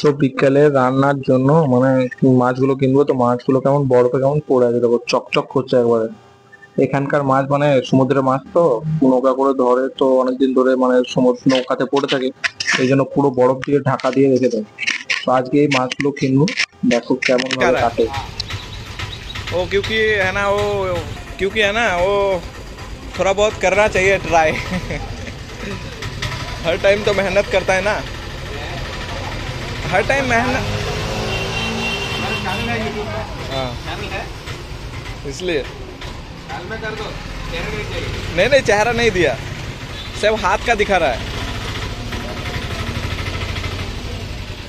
তো বিকালে রান্নার জন্য মানে মাছগুলো কিনবো, তো মাছগুলো কেমন বরফে কেমন পড়ে আছে, দেখো চকচক করছে একবারে। এখানকার মাছ মানে সমুদ্রের মাছ তো নৌকা করে ধরে, তো অনেকদিন ধরে মানে সমুদ্র নৌকাতে পড়ে থাকে, এই জন্য পুরো বরফ দিয়ে ঢাকা দিয়ে রেখে দেয়। তো আজকে এই মাছগুলো কিনবো, দেখো কেমন क्या ভাবে रहा কাটে। है वो, क्योंकि है ना वो, क्योंकि है ना वो थोड़ा बहुत करना चाहिए ट्राई। हर टाइम तो मेहनत करता है ना, हर टाइम मेहनत। हाँ, इसलिए नहीं नहीं, चेहरा नहीं दिया, सिर्फ हाथ का दिखा रहा है।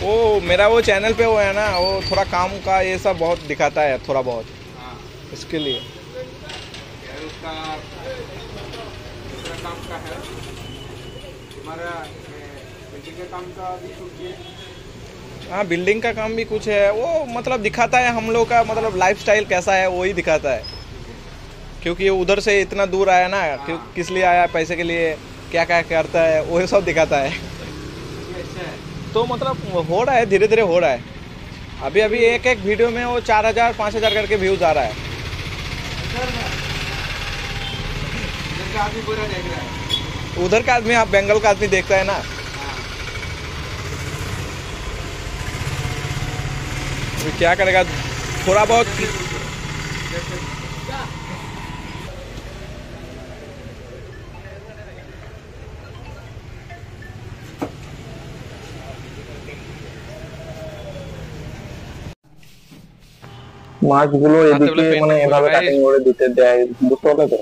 वो मेरा वो चैनल पे वो है ना, वो थोड़ा काम का ये सब बहुत दिखाता है, थोड़ा बहुत, इसके लिए। उसका दूसरा काम का है हमारा, बिल्डिंग के काम का भी कुछ। हाँ, बिल्डिंग का काम भी कुछ है, वो मतलब दिखाता है हम लोग का मतलब लाइफस्टाइल कैसा है, वही दिखाता है। क्योंकि उधर से इतना दूर आया ना, क्यों किस लिए आया, पैसे के लिए, क्या क्या करता है, वो सब दिखाता है। तो मतलब हो रहा है, धीरे धीरे हो रहा है। अभी अभी एक एक वीडियो में वो 4000 5000 करके व्यूज आ रहा है। आदमी पूरा देख रहा है, उधर का आदमी, आप बंगाल का आदमी देखता है ना, तो क्या करेगा, थोड़ा बहुत। মাছগুলো এদিকে মানে এভাবে কাটিং করে দিতে দেয়, বুঝতে পারলে তো।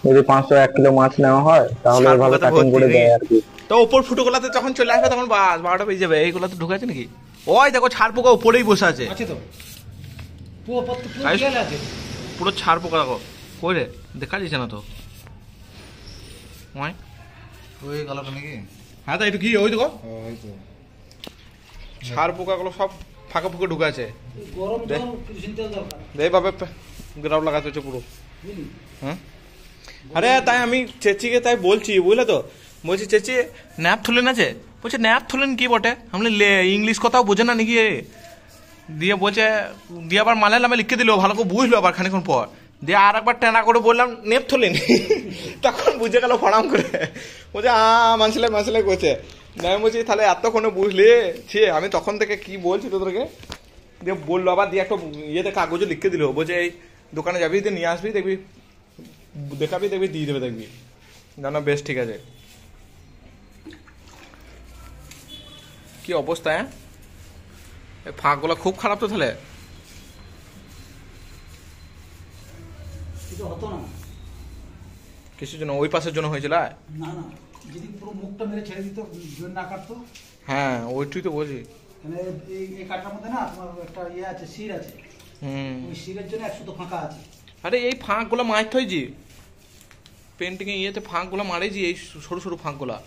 যদি 500 1 কিলো মাছ নেওয়া হয় তাহলে এভাবে কাটিং করে দেয় আর কি। তো উপর ফুটোগুলাতে যখন চলে আসবে তখন বাস 12টা বেজে যাবে। এইগুলো তো ঢুকে আছে নাকি? ওই দেখো ছাড় পোকা উপরেই বসে আছে। আছে তো পুরো গেল আছে, পুরো ছাড় পোকা দেখো। কই রে, দেখা যাচ্ছে না তো। ওই ওই গেলটা নাকি? হ্যাঁ, তাই একটু কি ওই দেখো ওই তো ছাড় পোকাগুলো সব ফাঁকা ফুঁকে ঢুকে আছে। গরম জল কিরোসিন তেল দরকার, এইভাবে গ্রাউন্ড লাগাতে হচ্ছে পুরো। হ্যাঁ, আরে তাই আমি চেঁচিকে তাই বলছি, বুঝলে তো। বলছি চেঁচি ন্যাপ থুলেন আছে, বলছে ন্যাপ থুলেন কি বটে। আমি ইংলিশ কথাও বোঝে না নাকি। দিয়ে বলছে, দিয়ে আবার মালায়ালামে লিখে দিল, ভালো করে বুঝলো আবার খানিক্ষণ পর। দিয়ে আর একবার টেনা করে বললাম নেপ থুলেন, তখন বুঝে গেল ফড়াম করে। বলছে মানসিলাই মানসিলাই করছে। আমি বলছি তাহলে এতক্ষণে বুঝলি ছি, আমি তখন থেকে কি বলছি তোদেরকে। দিয়ে বললো আবার, দিয়ে একটা ইয়েতে কাগজও লিখে দিল, বলছে এই দোকানে যাবি, দিয়ে নিয়ে আসবি, দেখবি দেখাবি, দেখবি দিয়ে দেবে, দেখবি। না বেশ ঠিক আছে। কি অবস্থা, হ্যাঁ ফাঁকগুলো খুব খারাপ তো। তাহলে এটা হতো না, কিসের জন্য? ওই পাশের জন্য হয়েছিল? না না, যদি পুরো মুখটা মেরে ছেড়ে দিত, জোর না কাটতো। হ্যাঁ, ওইটাই তো বলছি। মানে এই কাটার মধ্যে না তোমার একটা ইয়ে আছে, শির আছে, ওই শিরের জন্য 100 তো ফাঁকা আছে। আরে এই ফাঁকগুলো মারতে হয়েছি, পেন্টিং এ ইয়েতে ফাঁকগুলো মারেছি, এই সরু সরু ফাঁকগুলা।